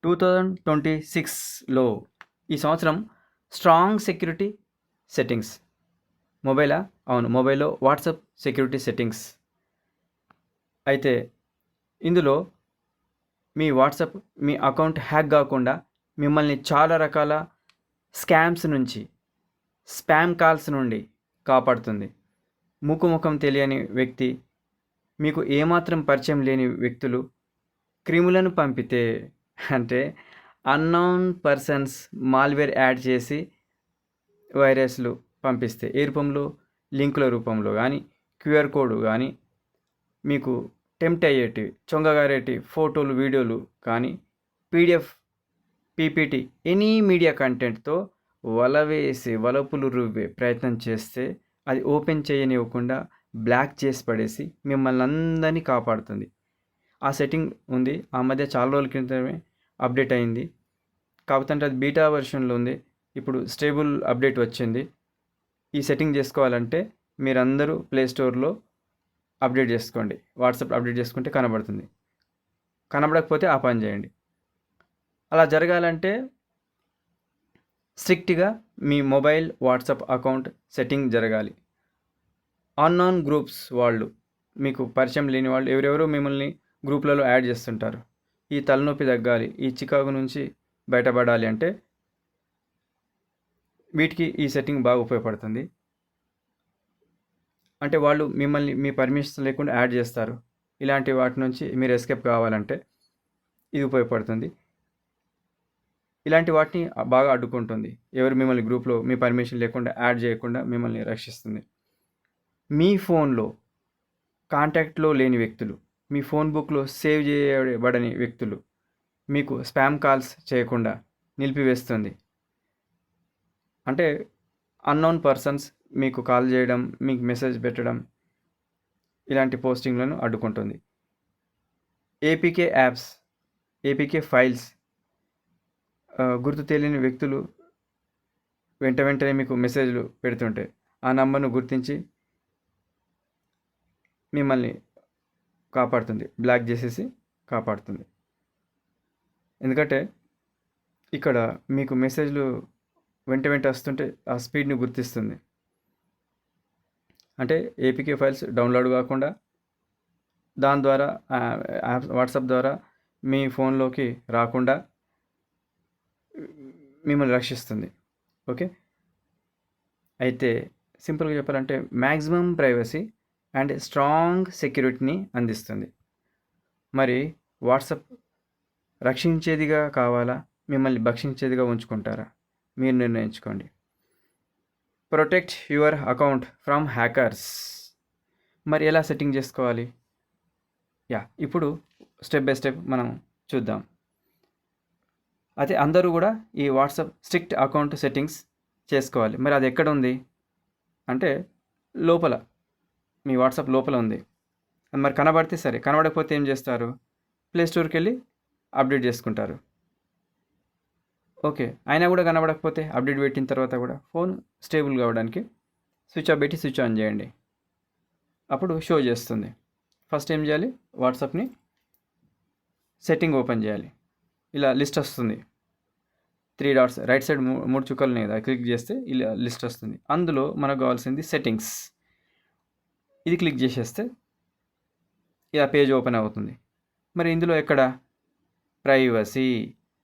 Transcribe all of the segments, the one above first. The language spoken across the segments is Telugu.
2026లో ఈ సంవత్సరం స్ట్రాంగ్ సెక్యూరిటీ సెట్టింగ్స్ మొబైలా? అవును, మొబైల్‌లో వాట్సాప్ సెక్యూరిటీ సెట్టింగ్స్. అయితే ఇందులో మీ వాట్సాప్ మీ అకౌంట్ హ్యాక్ కాకుండా మిమ్మల్ని చాలా రకాల స్కామ్స్ నుంచి, స్పామ్ కాల్స్ నుండి కాపాడుతుంది. ముఖం తెలియని వ్యక్తి, మీకు ఏమాత్రం పరిచయం లేని వ్యక్తులు క్రిములను పంపితే, అంటే అన్నోన్ పర్సన్స్ మాల్వేర్ యాడ్ చేసి వైరస్లు పంపిస్తే ఏ రూపంలో, లింకుల రూపంలో కానీ, క్యూఆర్ కోడ్ కానీ, మీకు టెంప్ట్ అయ్యేటి చొంగగారేటి ఫోటోలు వీడియోలు కానీ, పీడిఎఫ్ పీపీటీ ఎనీ మీడియా కంటెంట్తో వలవేసి వలపులు రువ్వే ప్రయత్నం చేస్తే అది ఓపెన్ చేయనివ్వకుండా బ్లాక్ చేసి పడేసి మిమ్మల్ని అందరినీ కాపాడుతుంది. ఆ సెట్టింగ్ ఉంది, ఆ మధ్య చాలా రోజుల క్రితమే అప్డేట్ అయింది. కాకపోతే అది బీటా వెర్షన్లో ఉంది. ఇప్పుడు స్టేబుల్ అప్డేట్ వచ్చింది. ఈ సెట్టింగ్ చేసుకోవాలంటే మీరందరూ ప్లే స్టోర్లో అప్డేట్ చేసుకోండి. వాట్సాప్ అప్డేట్ చేసుకుంటే కనబడుతుంది. కనబడకపోతే ఆ పని చేయండి. అలా జరగాలంటే స్ట్రిక్ట్గా మీ మొబైల్ వాట్సాప్ అకౌంట్ సెట్టింగ్ జరగాలి. అన్నోన్ గ్రూప్స్ వాళ్ళు, మీకు పరిచయం లేని వాళ్ళు ఎవరెవరో మిమ్మల్ని గ్రూప్లలో యాడ్ చేస్తుంటారు. ఈ తలనొప్పి తగ్గాలి, ఈ చికాకు నుంచి బయటపడాలి అంటే వీటికి ఈ సెట్టింగ్ బాగా ఉపయోగపడుతుంది. అంటే వాళ్ళు మిమ్మల్ని మీ పర్మిషన్ లేకుండా యాడ్ చేస్తారు. ఇలాంటి వాటి నుంచి మీరు ఎస్కేప్ కావాలంటే ఇది ఉపయోగపడుతుంది. ఇలాంటి వాటిని బాగా అడ్డుకుంటుంది. ఎవరు మిమ్మల్ని గ్రూప్లో మీ పర్మిషన్ లేకుండా యాడ్ చేయకుండా మిమ్మల్ని రక్షిస్తుంది. మీ ఫోన్లో కాంటాక్ట్లో లేని వ్యక్తులు, మీ ఫోన్ బుక్లో సేవ్ చేయబడని వ్యక్తులు మీకు స్పామ్ కాల్స్ చేయకుండా నిలిపివేస్తుంది. అంటే అన్నోన్ పర్సన్స్ మీకు కాల్ చేయడం, మీకు మెసేజ్ పెట్టడం, ఇలాంటి పోస్టింగ్లను అడ్డుకుంటుంది. ఏపీకే యాప్స్, ఏపీకే ఫైల్స్, గుర్తు తెలియని వ్యక్తులు వెంటనే మీకు మెసేజ్లు పెడుతుంటే ఆ నంబర్ను గుర్తించి మిమ్మల్ని కాపాడుతుంది, బ్లాక్ చేసేసి కాపాడుతుంది. ఎందుకంటే ఇక్కడ మీకు మెసేజ్లు వెంట వస్తుంటే ఆ స్పీడ్ని గుర్తిస్తుంది. అంటే ఏపీకే ఫైల్స్ డౌన్లోడ్ కాకుండా దాని ద్వారా వాట్సాప్ ద్వారా మీ ఫోన్లోకి రాకుండా మిమ్మల్ని రక్షిస్తుంది. ఓకే, అయితే సింపుల్గా చెప్పాలంటే మ్యాక్సిమం ప్రైవసీ అండ్ స్ట్రాంగ్ సెక్యూరిటీని అందిస్తుంది. మరి వాట్సాప్ రక్షించేదిగా కావాలా, మిమ్మల్ని భక్షించేదిగా ఉంచుకుంటారా? మీరు నిర్ణయించుకోండి. Protect your account from hackers. మరి ఎలా సెట్టింగ్ చేసుకోవాలి? ఇప్పుడు స్టెప్ బై స్టెప్ మనం చూద్దాం. అయితే అందరూ కూడా ఈ వాట్సాప్ స్ట్రిక్ట్ అకౌంట్ సెట్టింగ్స్ చేసుకోవాలి. మరి అది ఎక్కడ ఉంది అంటే లోపల, మీ వాట్సాప్ లోపల ఉంది. మరి కనబడితే సరే, కనబడకపోతే ఏం చేస్తారు? ప్లే స్టోర్కి వెళ్ళి అప్డేట్ చేసుకుంటారు. ఓకే, అయినా కూడా కనబడకపోతే అప్డేట్ పెట్టిన తర్వాత కూడా ఫోన్ స్టేబుల్ కావడానికి స్విచ్ ఆఫ్ పెట్టి స్విచ్ ఆన్ చేయండి. అప్పుడు షో చేస్తుంది. ఫస్ట్ ఏం చేయాలి? వాట్సాప్ని సెట్టింగ్ ఓపెన్ చేయాలి. ఇలా లిస్ట్ వస్తుంది, 3 డాట్స్ రైట్ సైడ్ 3 చుక్కలు ఉన్నాయి కదా, క్లిక్ చేస్తే ఇలా లిస్ట్ వస్తుంది. అందులో మనకు కావాల్సింది సెట్టింగ్స్. ఇది క్లిక్ చేసేస్తే ఇలా పేజ్ ఓపెన్ అవుతుంది. మరి ఇందులో ఎక్కడ ప్రైవసీ,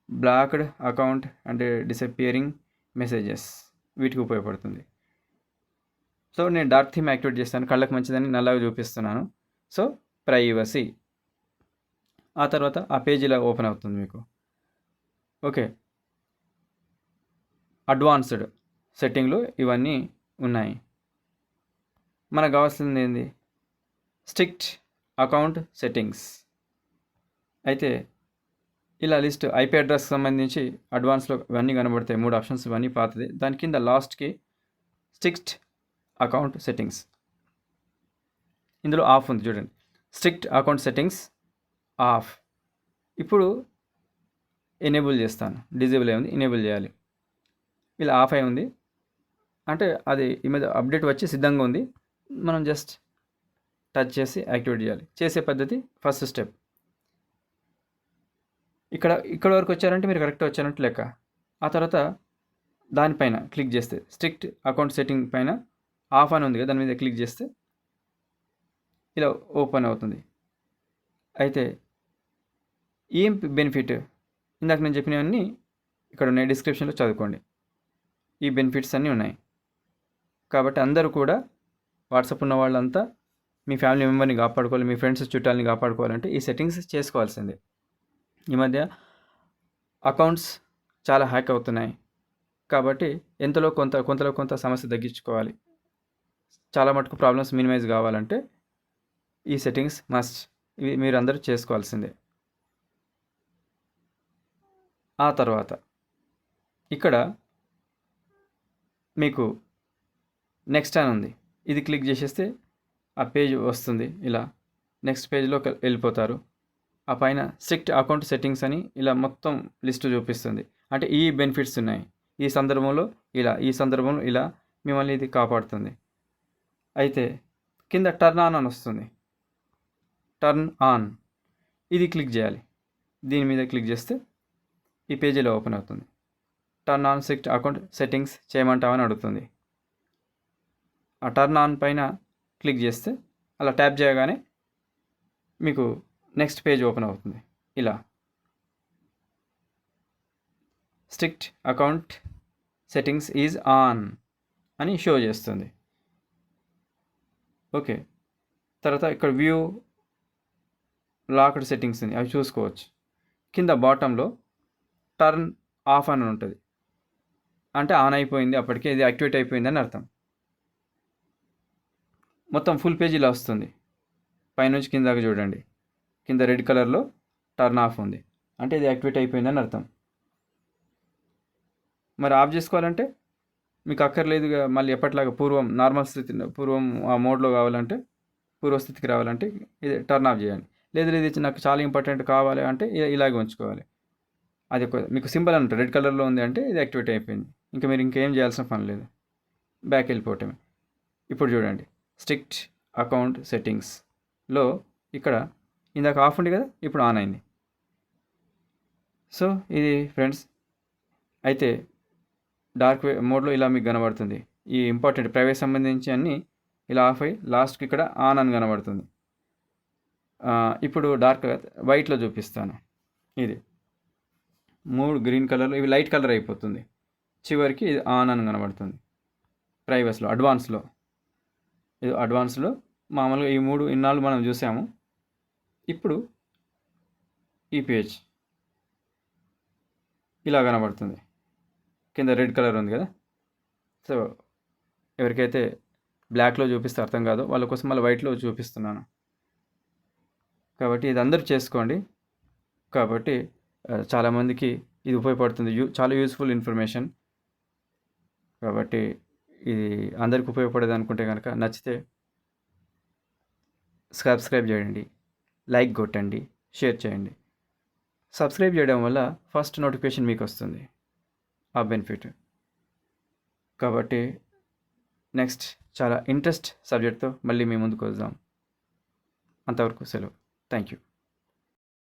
బ్లాక్డ్ అకౌంట్ అంటే డిసపియరింగ్ మెసేజెస్, వీటికి ఉపయోగపడుతుంది. సో నేను డార్క్ థీమ్ యాక్టివేట్ చేస్తాను, కళ్ళకు మంచిదని నల్లగా చూపిస్తున్నాను. సో ప్రైవసీ, ఆ తర్వాత ఆ పేజ్ ఇలా ఓపెన్ అవుతుంది మీకు. ఓకే, అడ్వాన్స్డ్ సెట్టింగ్లు ఇవన్నీ ఉన్నాయి. మనకు కావాల్సింది ఏంది? Strict account settings. అయితే ఇలా లిస్ట్ ఐపీ అడ్రస్కి సంబంధించి అడ్వాన్స్లో ఇవన్నీ కనబడతాయి, 3 ఆప్షన్స్, ఇవన్నీ పాతది. దాని కింద లాస్ట్కి స్ట్రిక్ట్ అకౌంట్ సెట్టింగ్స్, ఇందులో ఆఫ్ ఉంది చూడండి, స్ట్రిక్ట్ అకౌంట్ సెట్టింగ్స్ ఆఫ్. ఇప్పుడు ఎనేబుల్ చేస్తాను, డిజేబుల్ అయి ఉంది, ఎనేబుల్ చేయాలి. ఇలా ఆఫ్ అయి ఉంది అంటే అది ఈ మీద అప్డేట్ వచ్చి సిద్ధంగా ఉంది. మనం జస్ట్ టచ్ చేసి యాక్టివేట్ చేయాలి. చేసే పద్ధతి ఫస్ట్ స్టెప్. ఇక్కడ వరకు వచ్చారంటే మీరు కరెక్ట్గా వచ్చారంటే లెక్క. ఆ తర్వాత దానిపైన క్లిక్ చేస్తే స్ట్రిక్ట్ అకౌంట్ సెట్టింగ్ పైన ఆఫ్ అని ఉంది కదా, దాని మీద క్లిక్ చేస్తే ఇలా ఓపెన్ అవుతుంది. అయితే ఏం బెనిఫిట్, ఇందాక నేను చెప్పినవన్నీ ఇక్కడ ఉన్నాయి, డిస్క్రిప్షన్లో చదువుకోండి. ఈ బెనిఫిట్స్ అన్నీ ఉన్నాయి. కాబట్టి అందరూ కూడా వాట్సాప్ ఉన్న వాళ్ళంతా మీ ఫ్యామిలీ మెంబర్ని కాపాడుకోవాలి, మీ ఫ్రెండ్స్ చుట్టాలని కాపాడుకోవాలంటే ఈ సెట్టింగ్స్ చేసుకోవాల్సిందే. ఈ మధ్య అకౌంట్స్ చాలా హ్యాక్ అవుతున్నాయి. కాబట్టి కొంతలో కొంత సమస్య తగ్గించుకోవాలి. చాలా మటుకు ప్రాబ్లమ్స్ మినిమైజ్ కావాలంటే ఈ సెట్టింగ్స్ మస్ట్, ఇవి మీరు అందరూ చేసుకోవాల్సిందే. ఆ తర్వాత ఇక్కడ మీకు నెక్స్ట్ అని ఉంది, ఇది క్లిక్ చేసేస్తే ఆ పేజ్ వస్తుంది. ఇలా నెక్స్ట్ పేజ్లో వెళ్ళిపోతారు. ఆ పైన స్ట్రిక్ట్ అకౌంట్ సెట్టింగ్స్ అని ఇలా మొత్తం లిస్టు చూపిస్తుంది. అంటే ఈ బెనిఫిట్స్ ఉన్నాయి, ఈ సందర్భంలో ఇలా మిమ్మల్ని ఇది కాపాడుతుంది. అయితే కింద టర్న్ ఆన్ అని వస్తుంది, టర్న్ ఆన్ ఇది క్లిక్ చేయాలి. దీని మీద క్లిక్ చేస్తే ఈ పేజీలో ఓపెన్ అవుతుంది. Turn on strict account settings చేయమంటామని అడుగుతుంది. ఆ టర్న్ ఆన్ పైన క్లిక్ చేస్తే అలా ట్యాప్ చేయగానే మీకు నెక్స్ట్ పేజ్ ఓపెన్ అవుతుంది. ఇలా strict account settings is on అని షో చేస్తుంది. ఓకే, తర్వాత ఇక్కడ వ్యూ లాక్డ్ సెట్టింగ్స్ ఉంది, అవి చూసుకోవచ్చు. కింద బాటంలో టర్న్ ఆఫ్ అని ఉంటుంది, అంటే ఆన్ అయిపోయింది, అప్పటికే ఇది యాక్టివేట్ అయిపోయింది అని అర్థం. మొత్తం ఫుల్ పేజ్ ఇలా వస్తుంది. పైనుంచి కిందాక చూడండి, కింద రెడ్ కలర్లో టర్న్ ఆఫ్ ఉంది, అంటే ఇది యాక్టివేట్ అయిపోయిందని అర్థం. మరి ఆఫ్ చేసుకోవాలంటే మీకు అక్కర్లేదు, మళ్ళీ ఎప్పటిలాగా పూర్వం ఆ మోడ్లో కావాలంటే, పూర్వస్థితికి రావాలంటే ఇది టర్న్ ఆఫ్ చేయండి. లేదు ఇది నాకు చాలా ఇంపార్టెంట్ కావాలి అంటే ఇలాగే ఉంచుకోవాలి. అది మీకు సింబల్ అని ఉంటుంది, రెడ్ కలర్లో ఉంది అంటే ఇది యాక్టివేట్ అయిపోయింది, ఇంకా మీరు ఇంకేం చేయాల్సిన పని లేదు, బ్యాక్ వెళ్ళిపోవటమే. ఇప్పుడు చూడండి, స్ట్రిక్ట్ అకౌంట్ సెట్టింగ్స్లో ఇక్కడ ఇందాక ఆఫ్ ఉంది కదా, ఇప్పుడు ఆన్ అయింది. సో ఇది ఫ్రెండ్స్, అయితే డార్క్ మోడ్లో ఇలా మీకు కనబడుతుంది. ఈ ఇంపార్టెంట్ ప్రైవేట్ సంబంధించి అన్నీ ఇలా ఆఫ్ అయ్యి లాస్ట్కి ఇక్కడ ఆన్ అని కనబడుతుంది. ఇప్పుడు డార్క్ వైట్లో చూపిస్తాను. ఇది 3 గ్రీన్ కలర్లో, ఇవి లైట్ కలర్ అయిపోతుంది, చివరికి ఇది ఆన్ అని కనబడుతుంది. ప్రైవేస్లో అడ్వాన్స్లో మామూలుగా ఈ 3 ఇన్నాళ్ళు మనం చూసాము. ఇప్పుడు ఈ పేజ్ ఇలా కనబడుతుంది, కింద రెడ్ కలర్ ఉంది కదా. సో ఎవరికైతే బ్లాక్లో చూపిస్తే అర్థం కాదో వాళ్ళ కోసం మళ్ళీ వైట్లో చూపిస్తున్నాను. కాబట్టి ఇది అందరూ చేసుకోండి. కాబట్టి చాలామందికి ఇది ఉపయోగపడుతుంది, చాలా యూస్ఫుల్ ఇన్ఫర్మేషన్. కాబట్టి ఇది అందరికి ఉపయోగపడేది అనుకుంటే కనుక నచ్చితే సబ్స్క్రైబ్ చేయండి, లైక్ కొట్టండి, షేర్ చేయండి. సబ్స్క్రైబ్ చేయడం వల్ల ఫస్ట్ నోటిఫికేషన్ మీకు వస్తుంది, ఆ బెనిఫిట్. కాబట్టి నెక్స్ట్ చాలా ఇంట్రెస్ట్ సబ్జెక్ట్తో మళ్ళీ మీ ముందుకు వద్దాం. అంతవరకు సెలవు. Thank you.